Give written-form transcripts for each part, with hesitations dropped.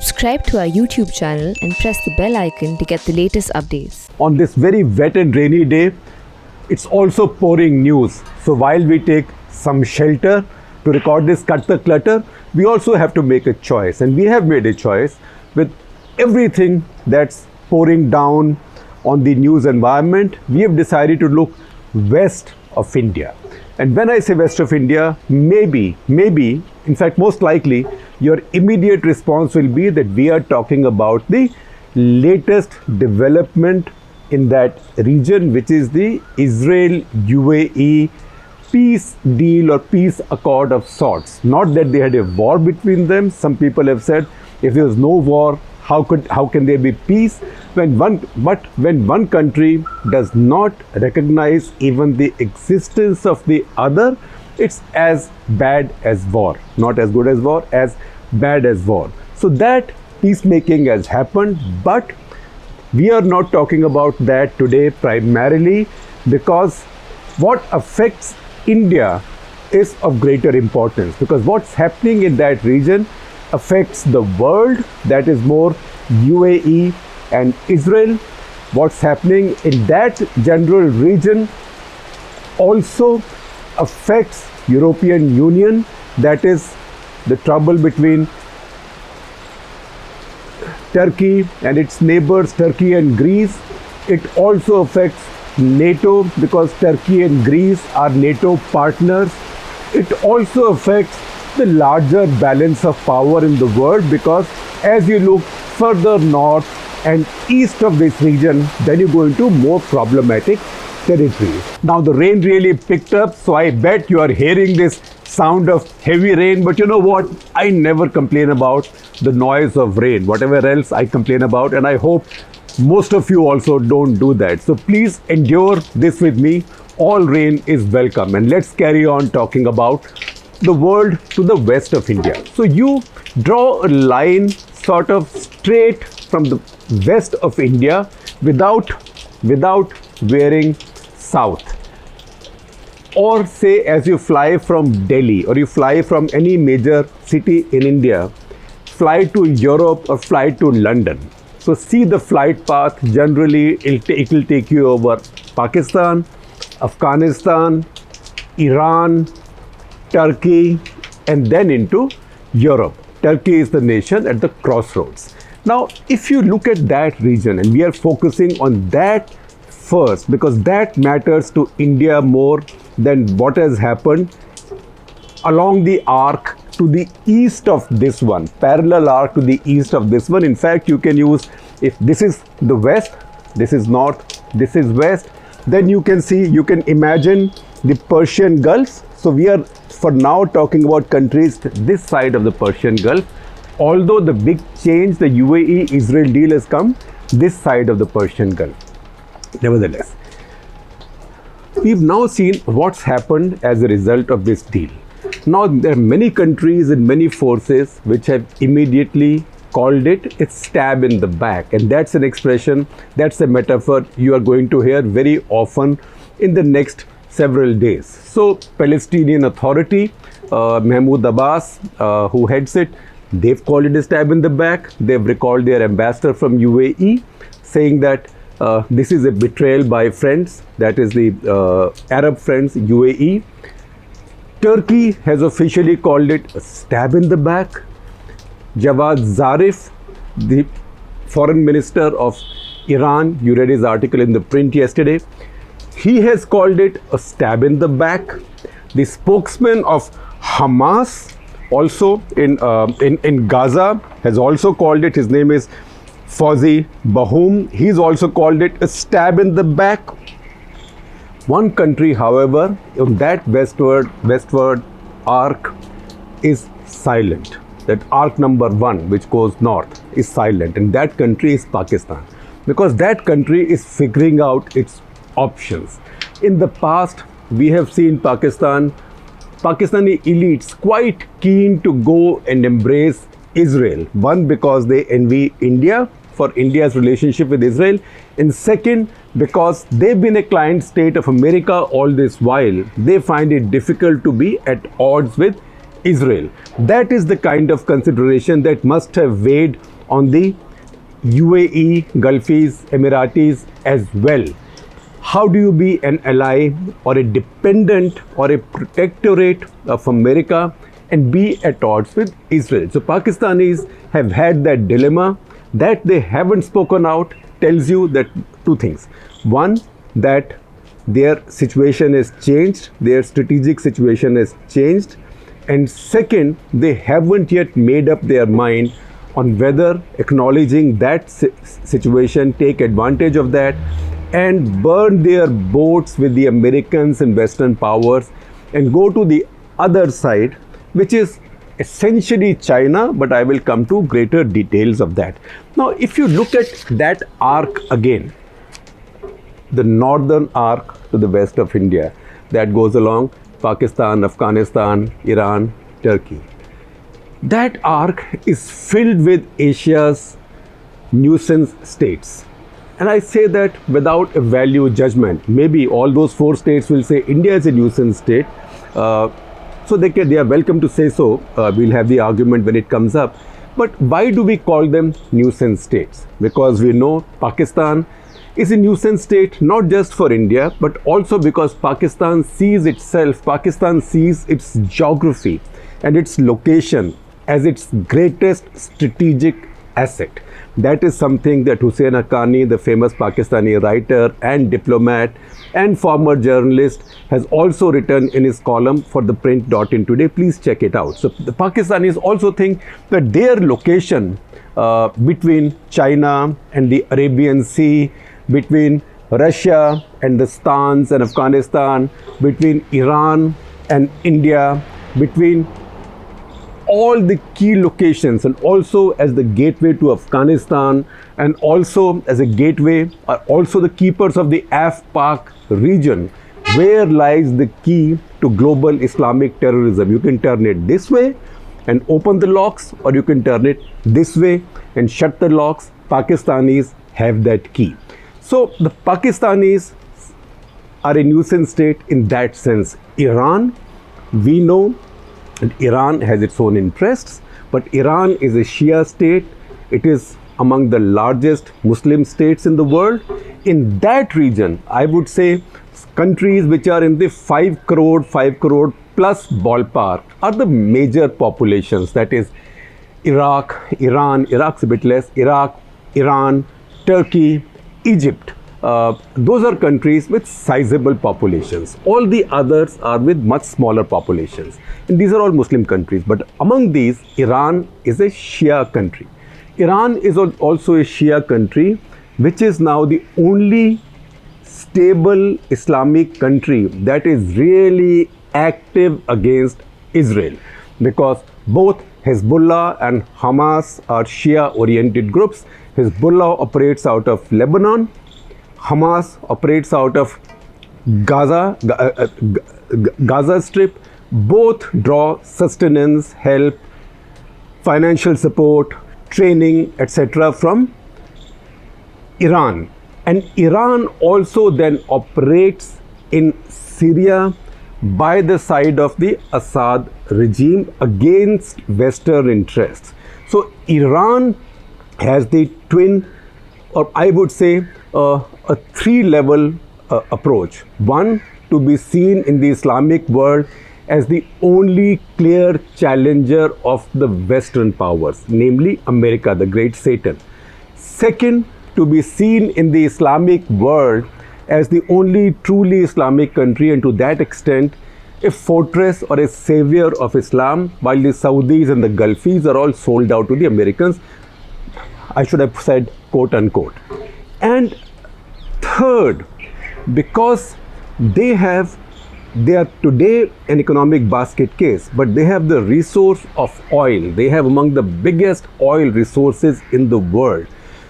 Subscribe to our YouTube channel and press the bell icon to get the latest updates. On this very wet and rainy day, it's also pouring news. So while we take some shelter to record this Cut the Clutter, we also have to make a choice. And we have made a choice with everything that's pouring down on the news environment. We have decided to look west of India. And when I say west of India, maybe, in fact, most likely, your immediate response will be that we are talking about the latest development in that region, which is the Israel-UAE peace deal or peace accord of sorts. Not that they had a war between them. Some people have said, if there was no war, how can there be peace? But when one country does not recognize even the existence of the other, it's as bad as war. Not as good as war, as bad as war. So that peacemaking has happened, but we are not talking about that today primarily because what affects India is of greater importance, because what's happening in that region affects the world, that is more UAE and Israel. What's happening in that general region also affects European Union, that is the trouble between Turkey and its neighbors, Turkey and Greece. It also affects NATO because Turkey and Greece are NATO partners. It also affects the larger balance of power in the world, because as you look further north and east of this region, then you go into more problematic territories. Now the rain really picked up, so I bet you are hearing this sound of heavy rain, but you know what? I never complain about the noise of rain. Whatever else I complain about, and I hope most of you also don't do that. So please endure this with me. All rain is welcome, and let's carry on talking about the world to the west of India. So you draw a line sort of straight from the west of India without veering south. Or say as you fly from Delhi or you fly from any major city in India, fly to Europe or fly to London. So see the flight path. Generally it will take you over Pakistan, Afghanistan, Iran, Turkey, and then into Europe. Turkey is the nation at the crossroads. Now, if you look at that region, and we are focusing on that first because that matters to India more than what has happened along the arc to the east of this one, parallel arc to the east of this one. In fact, you can use, if this is the west, this is north, this is west, then you can see, you can imagine the Persian Gulf. So we are for now talking about countries this side of the Persian Gulf, although the big change, the UAE-Israel deal has come this side of the Persian Gulf. Nevertheless, we've now seen what's happened as a result of this deal. Now, there are many countries and many forces which have immediately called it a stab in the back. And that's an expression, that's a metaphor you are going to hear very often in the next several days. So, Palestinian Authority, Mahmoud Abbas, who heads it, they've called it a stab in the back. They've recalled their ambassador from UAE, saying that this is a betrayal by friends, that is the Arab friends, UAE. Turkey has officially called it a stab in the back. Javad Zarif, the foreign minister of Iran, you read his article in the print yesterday, he has called it a stab in the back. The spokesman of Hamas also in Gaza has also called it, his name is Fauzi Bahoum, he's also called it a stab in the back. One country, however, on that westward arc is silent. That arc number one, which goes north, is silent, and that country is Pakistan, because that country is figuring out its options. In the past, we have seen Pakistani elites quite keen to go and embrace Israel. One, because they envy India for India's relationship with Israel, and second, because they've been a client state of America all this while, they find it difficult to be at odds with Israel. That is the kind of consideration that must have weighed on the UAE, Gulfies, Emiratis as well. How do you be an ally or a dependent or a protectorate of America and be at odds with Israel? So Pakistanis have had that dilemma. That they haven't spoken out tells you that two things. One, that their situation has changed, their strategic situation has changed. And second, they haven't yet made up their mind on whether acknowledging that situation, take advantage of that and burn their boats with the Americans and Western powers and go to the other side, which is essentially China, but I will come to greater details of that. Now, if you look at that arc again, the northern arc to the west of India, that goes along Pakistan, Afghanistan, Iran, Turkey. That arc is filled with Asia's nuisance states. And I say that without a value judgment. Maybe all those 4 states will say India is a nuisance state. So they are welcome to say so. We'll have the argument when it comes up. But why do we call them nuisance states? Because we know Pakistan is a nuisance state not just for India, but also because Pakistan sees its geography and its location as its greatest strategic asset. That is something that Hussein Haqqani, the famous Pakistani writer and diplomat and former journalist, has also written in his column for the print.in today. Please check it out. So the Pakistanis also think that their location between China and the Arabian Sea, between Russia and the Stans and Afghanistan, between Iran and India, between all the key locations, and also as the gateway to Afghanistan, and also as a gateway are also the keepers of the AFPAK region, where lies the key to global Islamic terrorism. You can turn it this way and open the locks, or you can turn it this way and shut the locks. Pakistanis have that key. So the Pakistanis are a nuisance state in that sense. Iran, we know that Iran has its own interests, but Iran is a Shia state. It is among the largest Muslim states in the world. In that region, I would say countries which are in the 5 crore plus ballpark are the major populations. That is Iraq, Iran, Iraq's a bit less, Iraq, Iran, Turkey, Egypt. Those are countries with sizable populations. All the others are with much smaller populations. And these are all Muslim countries. But among these, Iran is a Shia country. Iran is also a Shia country, which is now the only stable Islamic country that is really active against Israel, because both Hezbollah and Hamas are Shia-oriented groups. Hezbollah operates out of Lebanon. Hamas operates out of Gaza Strip. Both draw sustenance, help, financial support, training, etc. from Iran. And Iran also then operates in Syria by the side of the Assad regime against Western interests. So Iran has the twin, or I would say a 3-level approach. One, to be seen in the Islamic world as the only clear challenger of the Western powers, namely America, the great Satan. Second, to be seen in the Islamic world as the only truly Islamic country, and to that extent a fortress or a savior of Islam, while the Saudis and the Gulfies are all sold out to the Americans. I should have said quote unquote. And third, because they are today an economic basket case, but they have the resource of oil. They have among the biggest oil resources in the world.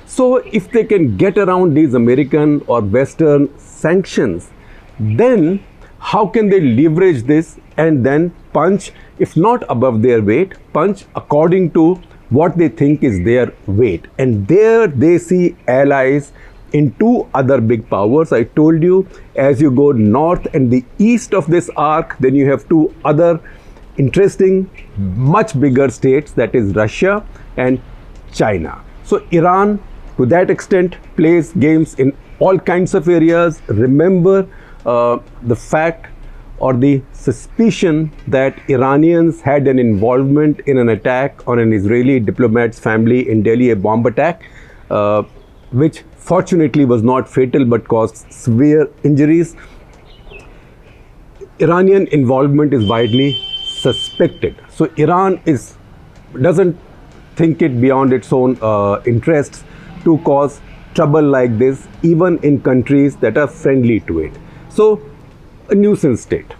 So if they can get around these American or Western sanctions, then how can they leverage this and then punch, if not above their weight, punch according to what they think is their weight? And there they see allies in 2 other big powers. I told you, as you go north and the east of this arc, then you have 2 other interesting, much bigger states, that is Russia and China. So Iran, to that extent, plays games in all kinds of areas. Remember the fact or the suspicion that Iranians had an involvement in an attack on an Israeli diplomat's family in Delhi, a bomb attack, which fortunately was not fatal but caused severe injuries. Iranian involvement is widely suspected. So Iran doesn't think it beyond its own interests to cause trouble like this, even in countries that are friendly to it. So a nuisance state.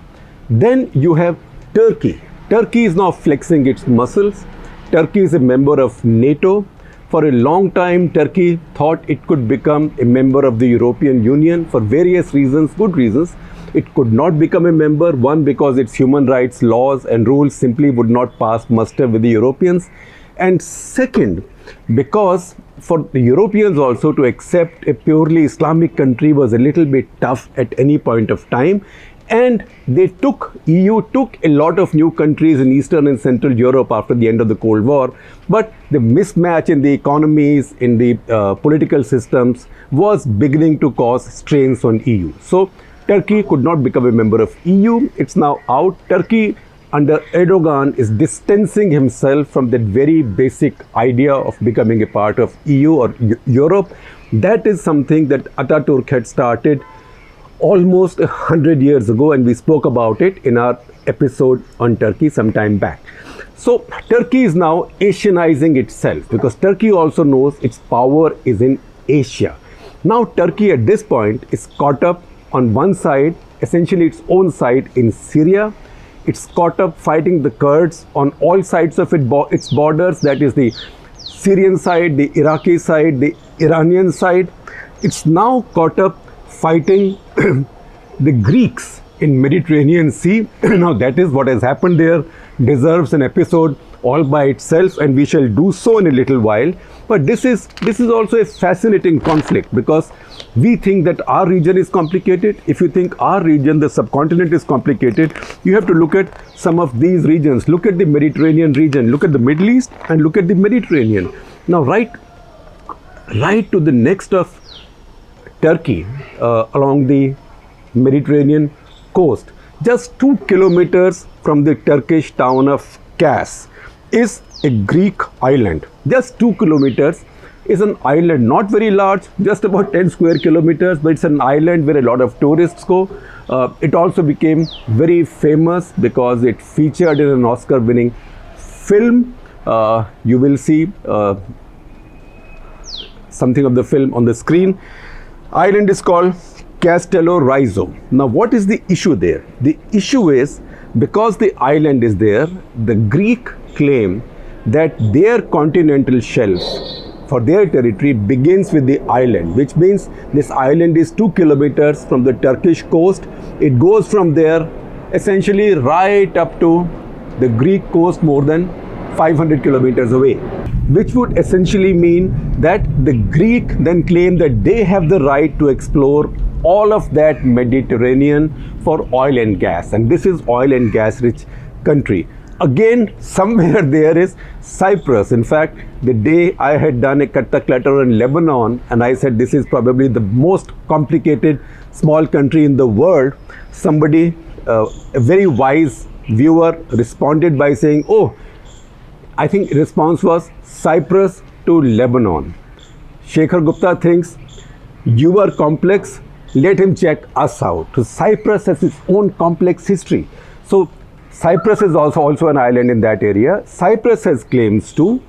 Then you have Turkey. Turkey is now flexing its muscles. Turkey is a member of NATO. For a long time, Turkey thought it could become a member of the European Union for various reasons, good reasons. It could not become a member, one, because its human rights laws and rules simply would not pass muster with the Europeans. And second, because for the Europeans also to accept a purely Islamic country was a little bit tough at any point of time. And EU took a lot of new countries in Eastern and Central Europe after the end of the Cold War. But the mismatch in the economies, in the political systems was beginning to cause strains on EU. So Turkey could not become a member of EU. It's now out. Turkey under Erdogan is distancing himself from that very basic idea of becoming a part of EU or Europe. That is something that Ataturk had started almost 100 years ago, and we spoke about it in our episode on Turkey some time back. So Turkey is now Asianizing itself because Turkey also knows its power is in Asia. Now Turkey at this point is caught up on one side, essentially its own side in Syria. It's caught up fighting the Kurds on all sides of its borders, that is the Syrian side, the Iraqi side, the Iranian side. It's now caught up fighting the Greeks in Mediterranean Sea. Now that is what has happened there, deserves an episode all by itself, and we shall do so in a little while. But this is also a fascinating conflict because we think that our region is complicated. If you think our region, the subcontinent, is complicated, you have to look at some of these regions. Look at the Mediterranean region, look at the Middle East, and look at the Mediterranean. Now right to the next of Turkey, along the Mediterranean coast, just 2 kilometers from the Turkish town of Kos, is a Greek island. Just 2 kilometers is an island, not very large, just about 10 square kilometers, but it's an island where a lot of tourists go. It also became very famous because it featured in an Oscar-winning film. You will see something of the film on the screen. Island is called Castello Rizzo. Now what is the issue there? The issue is because the island is there, the Greek claim that their continental shelf for their territory begins with the island, which means this island is 2 kilometers from the Turkish coast. It goes from there essentially right up to the Greek coast, more than 500 kilometers away, which would essentially mean that the Greek then claim that they have the right to explore all of that Mediterranean for oil and gas, and this is oil and gas rich country. Again, somewhere there is Cyprus. In fact, the day I had done a Katak letter on Lebanon and I said this is probably the most complicated small country in the world, somebody, a very wise viewer, responded by saying, oh, I think response was Cyprus to Lebanon. Shekhar Gupta thinks you are complex, let him check us out. So Cyprus has its own complex history. So Cyprus is also an island in that area. Cyprus has claims too.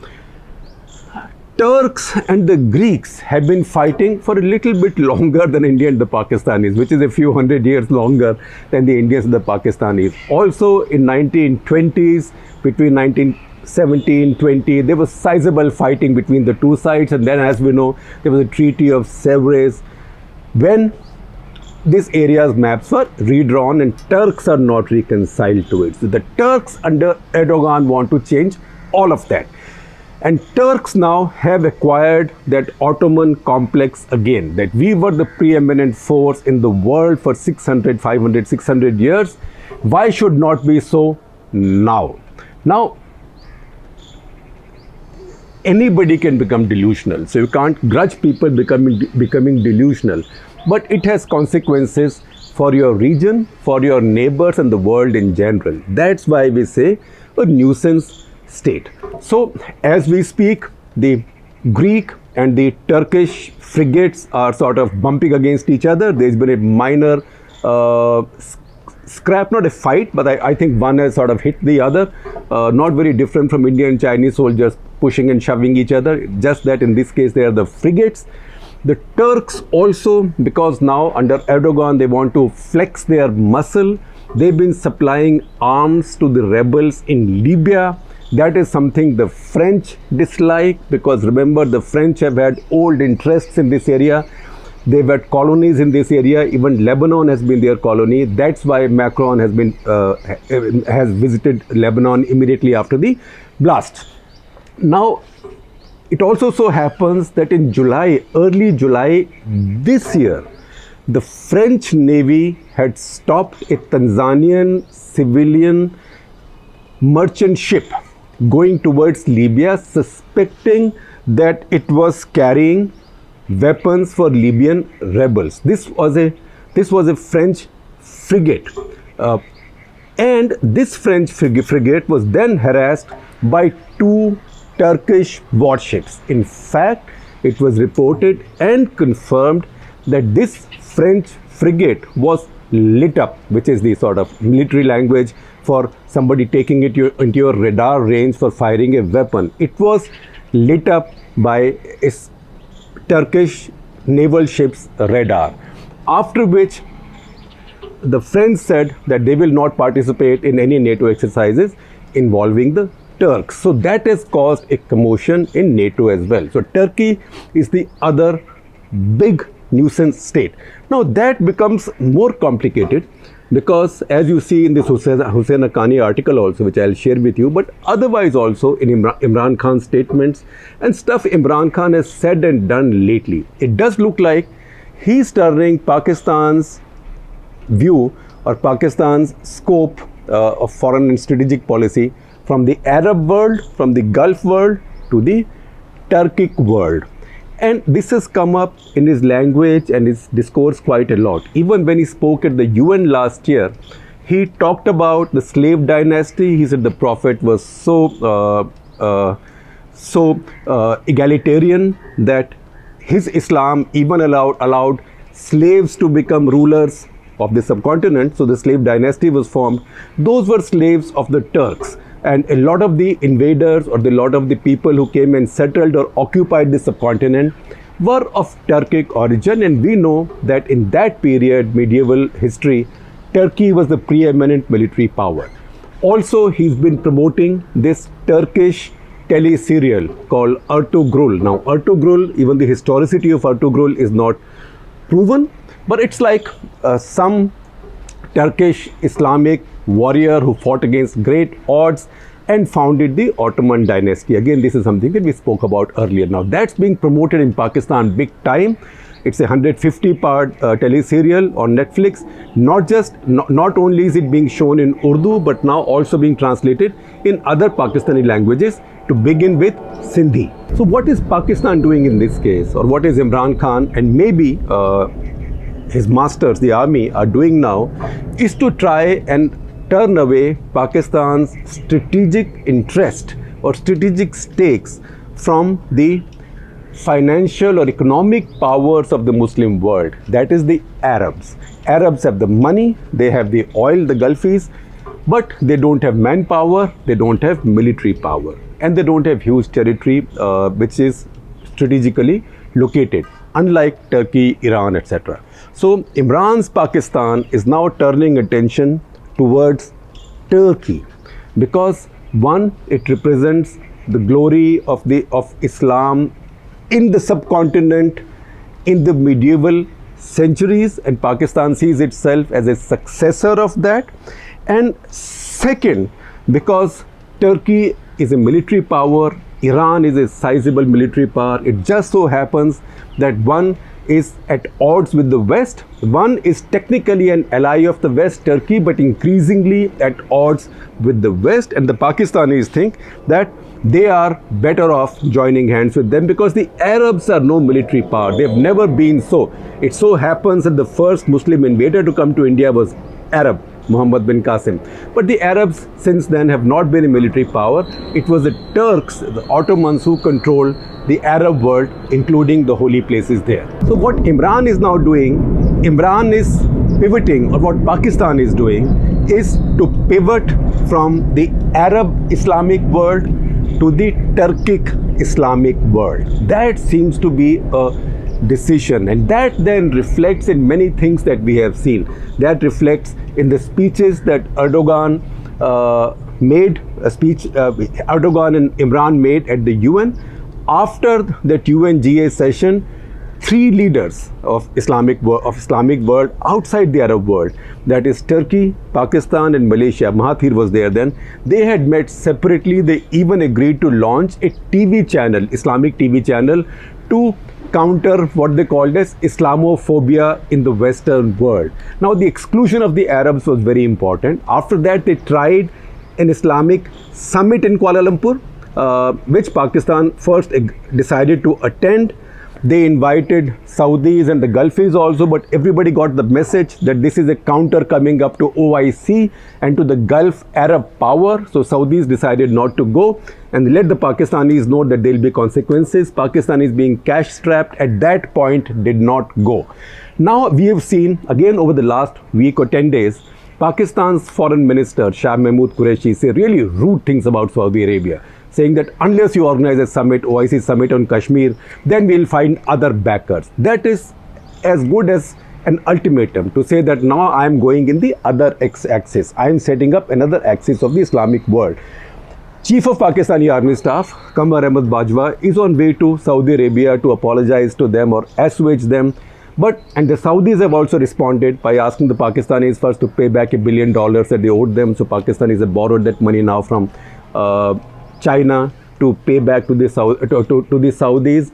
Turks and the Greeks have been fighting for a little bit longer than India and the Pakistanis, which is a few hundred years longer than the Indians and the Pakistanis. Also in 1920s, between 1917, 20, there was sizable fighting between the two sides, and then, as we know, there was a Treaty of Sèvres when these areas maps were redrawn and Turks are not reconciled to it. So the Turks under Erdogan want to change all of that. And Turks now have acquired that Ottoman complex again, that we were the preeminent force in the world for 600 years. Why should not be so now. Now, anybody can become delusional, so you can't grudge people becoming delusional, but it has consequences for your region, for your neighbors, and the world in general. That's why we say a nuisance state. So, as we speak, the Greek and the Turkish frigates are sort of bumping against each other. There's been a minor scrap, not a fight, but I think one has sort of hit the other. Not very different from Indian and Chinese soldiers pushing and shoving each other, just that in this case they are the frigates. The Turks also, because now under Erdogan they want to flex their muscle, they've been supplying arms to the rebels in Libya. That is something the French dislike, because remember, the French have had old interests in this area. They've had colonies in this area. Even Lebanon has been their colony. That's why Macron has visited Lebanon immediately after the blast. Now, it also so happens that in July, early July this year, the French Navy had stopped a Tanzanian civilian merchant ship going towards Libya, suspecting that it was carrying weapons for Libyan rebels. This was a French frigate, and this French frigate was then harassed by two Turkish warships. In fact, it was reported and confirmed that this French frigate was lit up, which is the sort of military language for somebody taking it into your radar range for firing a weapon. It was lit up by a Turkish naval ship's radar, after which the French said that they will not participate in any NATO exercises involving the Turks. So that has caused a commotion in NATO as well. So Turkey is the other big nuisance state. Now that becomes more complicated, because as you see in this Hussein Haqqani article also, which I'll share with you, but otherwise also in Imran Khan's statements and stuff Imran Khan has said and done lately, it does look like he's turning Pakistan's view or Pakistan's scope of foreign and strategic policy from the Arab world, from the Gulf world to the Turkic world. And this has come up in his language and his discourse quite a lot. Even when he spoke at the UN last year, he talked about the slave dynasty. He said the Prophet was so egalitarian that his Islam even allowed slaves to become rulers of the subcontinent. So the slave dynasty was formed. Those were slaves of the Turks. And a lot of the invaders or a lot of the people who came and settled or occupied the subcontinent were of Turkic origin. And we know that in that period, medieval history, Turkey was the preeminent military power. Also, he's been promoting this Turkish tele-serial called Ertugrul. Now, Ertugrul, even the historicity of Ertugrul is not proven, but it's like some Turkish Islamic warrior who fought against great odds and founded the Ottoman dynasty. Again, this is something that we spoke about earlier. Now, that's being promoted in Pakistan big time. It's a 150-part tele-serial on Netflix. Not only is it being shown in Urdu, but now also being translated in other Pakistani languages, to begin with Sindhi. So what is Pakistan doing in this case, or what is Imran Khan and maybe his masters, the army, are doing now, is to try and turn away Pakistan's strategic interest or strategic stakes from the financial or economic powers of the Muslim world. That is the Arabs. Arabs have the money, they have the oil, the Gulfis, but they don't have manpower, they don't have military power, and they don't have huge territory which is strategically located, unlike Turkey, Iran, etc. So Imran's Pakistan is now turning attention towards Turkey, because one, it represents the glory of Islam in the subcontinent in the medieval centuries, and Pakistan sees itself as a successor of that. And second, because Turkey is a military power, Iran is a sizable military power. It just so happens that one, is at odds with the West. One is technically an ally of the West, Turkey, but increasingly at odds with the West. And the Pakistanis think that they are better off joining hands with them because the Arabs are no military power. They have never been so. It so happens that the first Muslim invader to come to India was Arab, Muhammad bin Qasim. But the Arabs since then have not been a military power. It was the Turks, the Ottomans, who controlled the Arab world, including the holy places there. So what Imran is now doing, Imran is pivoting, or what Pakistan is doing, is to pivot from the Arab Islamic world to the Turkic Islamic world. That seems to be a decision, and that then reflects in many things that we have seen. That reflects in the speeches that Erdogan made, Erdogan and Imran made at the UN. After that UNGA session, three leaders of Islamic world outside the Arab world, that is Turkey, Pakistan and Malaysia, Mahathir was there then, they had met separately. They even agreed to launch a TV channel, Islamic TV channel, to counter what they called as Islamophobia in the Western world. Now the exclusion of the Arabs was very important. After that they tried an Islamic summit in Kuala Lumpur, which Pakistan first decided to attend. They invited Saudis and the Gulfis also, but everybody got the message that this is a counter coming up to OIC and to the Gulf Arab power. So Saudis decided not to go and let the Pakistanis know that there will be consequences. Pakistanis, being cash strapped at that point, did not go. Now we have seen again over the last week or 10 days, Pakistan's foreign minister Shah Mahmood Qureshi say really rude things about Saudi Arabia, saying that unless you organize a summit, OIC summit on Kashmir, then we'll find other backers. That is as good as an ultimatum to say that now I am going in the other axis. I am setting up another axis of the Islamic world. Chief of Pakistani Army Staff, Qamar Ahmad Bajwa, is on way to Saudi Arabia to apologize to them or assuage them. And the Saudis have also responded by asking the Pakistanis first to pay back $1 billion that they owed them. So Pakistanis have borrowed that money now from China to pay back to the Saudis.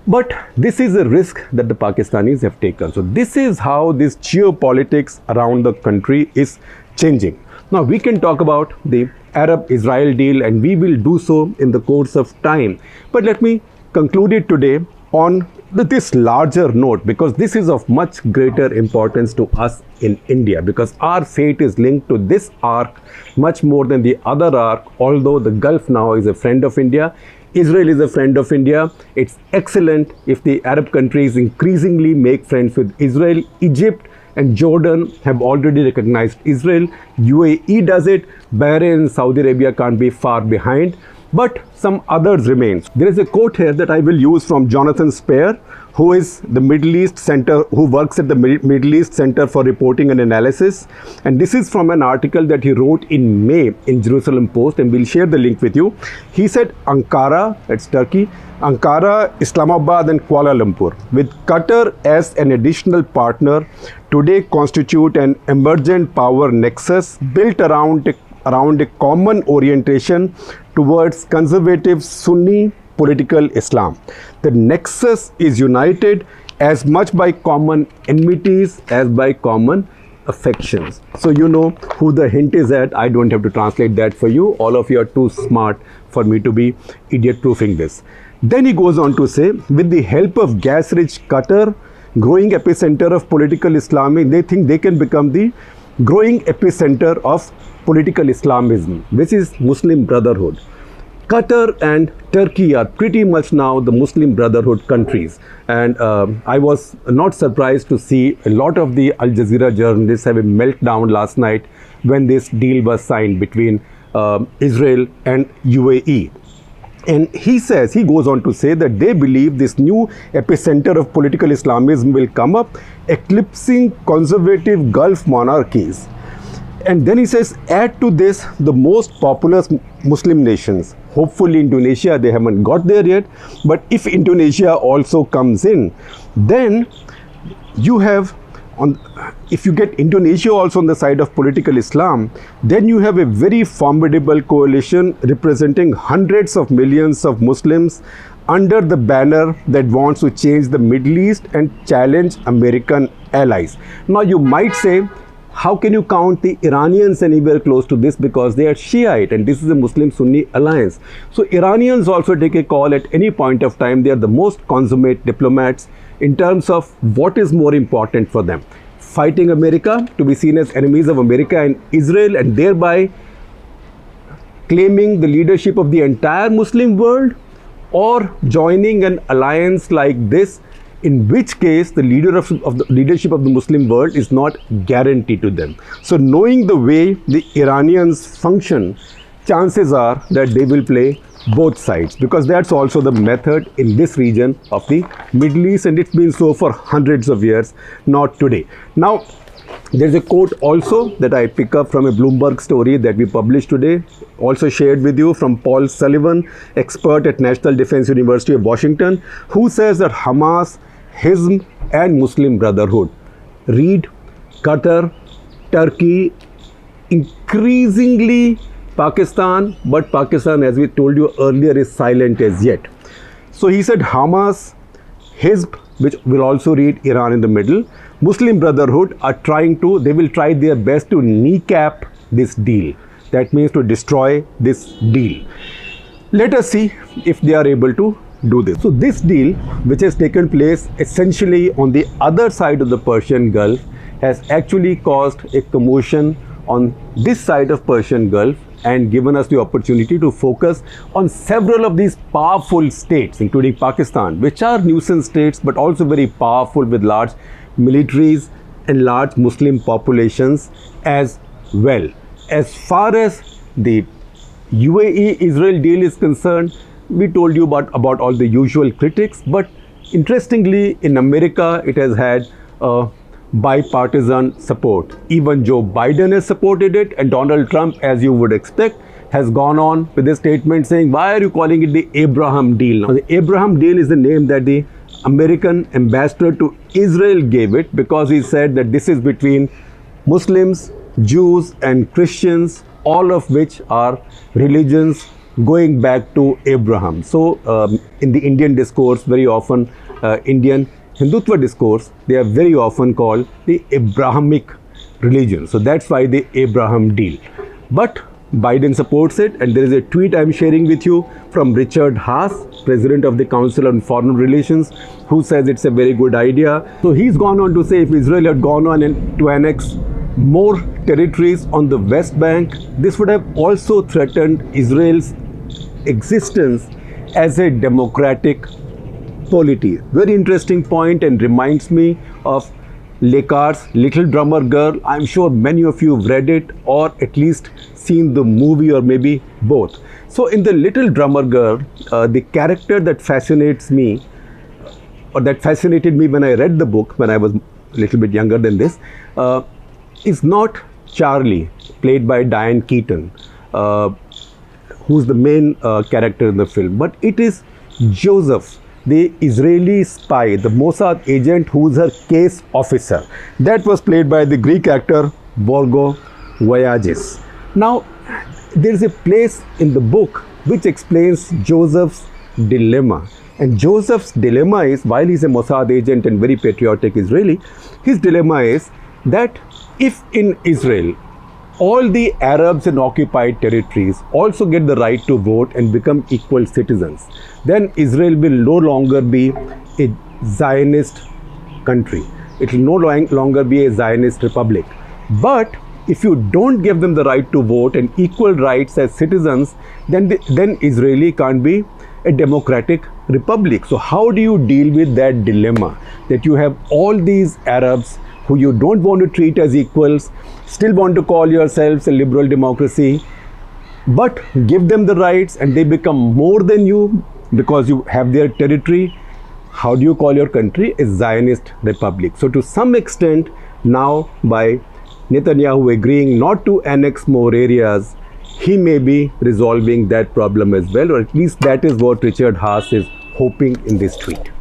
But this is a risk that the Pakistanis have taken. So this is how this geopolitics around the country is changing. Now we can talk about the Arab-Israel deal, and we will do so in the course of time. But let me conclude it today on this larger note, because this is of much greater importance to us in India, because our fate is linked to this arc much more than the other arc. Although the Gulf now is a friend of India, Israel is a friend of India. It's excellent if the Arab countries increasingly make friends with Israel. Egypt and Jordan have already recognized Israel. UAE does it. Bahrain and Saudi Arabia can't be far behind. But some others remain. There is a quote here that I will use from Jonathan Spare, who is the Middle East Center, who works at the Middle East Center for Reporting and Analysis. And this is from an article that he wrote in May in Jerusalem Post, and we'll share the link with you. He said Ankara, that's Turkey, Ankara, Islamabad and Kuala Lumpur, with Qatar as an additional partner, today constitute an emergent power nexus built around a common orientation towards conservative Sunni political Islam. The nexus is united as much by common enmities as by common affections. So you know who the hint is at. I don't have to translate that for you. All of you are too smart for me to be idiot-proofing this. Then he goes on to say, with the help of gas-rich Qatar, growing epicenter of political Islam, they think they can become the growing epicenter of political Islamism, which is Muslim Brotherhood. Qatar and Turkey are pretty much now the Muslim Brotherhood countries, and I was not surprised to see a lot of the Al Jazeera journalists have a meltdown last night when this deal was signed between Israel and UAE. And he goes on to say that they believe this new epicenter of political Islamism will come up, eclipsing conservative Gulf monarchies. And then he says, add to this the most populous Muslim nations. Hopefully Indonesia, they haven't got there yet. But if Indonesia also comes in, then you have, if you get Indonesia also on the side of political Islam, then you have a very formidable coalition representing hundreds of millions of Muslims under the banner that wants to change the Middle East and challenge American allies. Now you might say, how can you count the Iranians anywhere close to this, because they are Shiite and this is a Muslim-Sunni alliance. So Iranians also take a call at any point of time. They are the most consummate diplomats in terms of what is more important for them. Fighting America, to be seen as enemies of America and Israel, and thereby claiming the leadership of the entire Muslim world, or joining an alliance like this, in which case the leadership of the Muslim world is not guaranteed to them. So knowing the way the Iranians function, chances are that they will play both sides, because that's also the method in this region of the Middle East, and it's been so for hundreds of years, not today. Now, there's a quote also that I pick up from a Bloomberg story that we published today, also shared with you, from Paul Sullivan, expert at National Defense University of Washington, who says that Hamas, Hizb and Muslim Brotherhood, read Qatar, Turkey, increasingly Pakistan, but Pakistan, as we told you earlier, is silent as yet. So he said Hamas, Hizb, which will also read Iran in the middle, Muslim Brotherhood they will try their best to kneecap this deal. That means to destroy this deal. Let us see if they are able to do this. So this deal, which has taken place essentially on the other side of the Persian Gulf, has actually caused a commotion on this side of Persian Gulf and given us the opportunity to focus on several of these powerful states, including Pakistan, which are nuisance states but also very powerful with large militaries and large Muslim populations as well. As far as the UAE-Israel deal is concerned, we told you about all the usual critics, but interestingly in America it has had bipartisan support. Even Joe Biden has supported it, and Donald Trump, as you would expect, has gone on with a statement saying, why are you calling it the Abraham deal? Now, the Abraham deal is the name that the American ambassador to Israel gave it, because he said that this is between Muslims, Jews and Christians, all of which are religions going back to Abraham. So in the Indian discourse, very often Indian Hindutva discourse, they are very often called the Abrahamic religion. So that's why the Abraham deal. But Biden supports it, and there is a tweet I'm sharing with you from Richard Haas, President of the Council on Foreign Relations, who says it's a very good idea. So he's gone on to say if Israel had gone on to annex more territories on the West Bank, this would have also threatened Israel's existence as a democratic polity. Very interesting point, and reminds me of Lekar's Little Drummer Girl. I'm sure many of you have read it or at least seen the movie, or maybe both. So in the Little Drummer Girl, the character that fascinates me, or that fascinated me when I read the book when I was a little bit younger than this, is not Charlie, played by Diane Keaton, who's the main character in the film, but it is Joseph, the Israeli spy, the Mossad agent who's her case officer. That was played by the Greek actor Borgo Voyages. Now, there is a place in the book which explains Joseph's dilemma. And Joseph's dilemma is, while he's a Mossad agent and very patriotic Israeli, his dilemma is that if in Israel all the Arabs in occupied territories also get the right to vote and become equal citizens, then Israel will no longer be a Zionist country. It will no longer be a Zionist republic. But if you don't give them the right to vote and equal rights as citizens, then Israeli can't be a democratic republic. So how do you deal with that dilemma, that you have all these Arabs who you don't want to treat as equals, still want to call yourselves a liberal democracy, but give them the rights and they become more than you because you have their territory? How do you call your country a Zionist republic? So to some extent, now by Netanyahu agreeing not to annex more areas, he may be resolving that problem as well, or at least that is what Richard Haas is hoping in this tweet.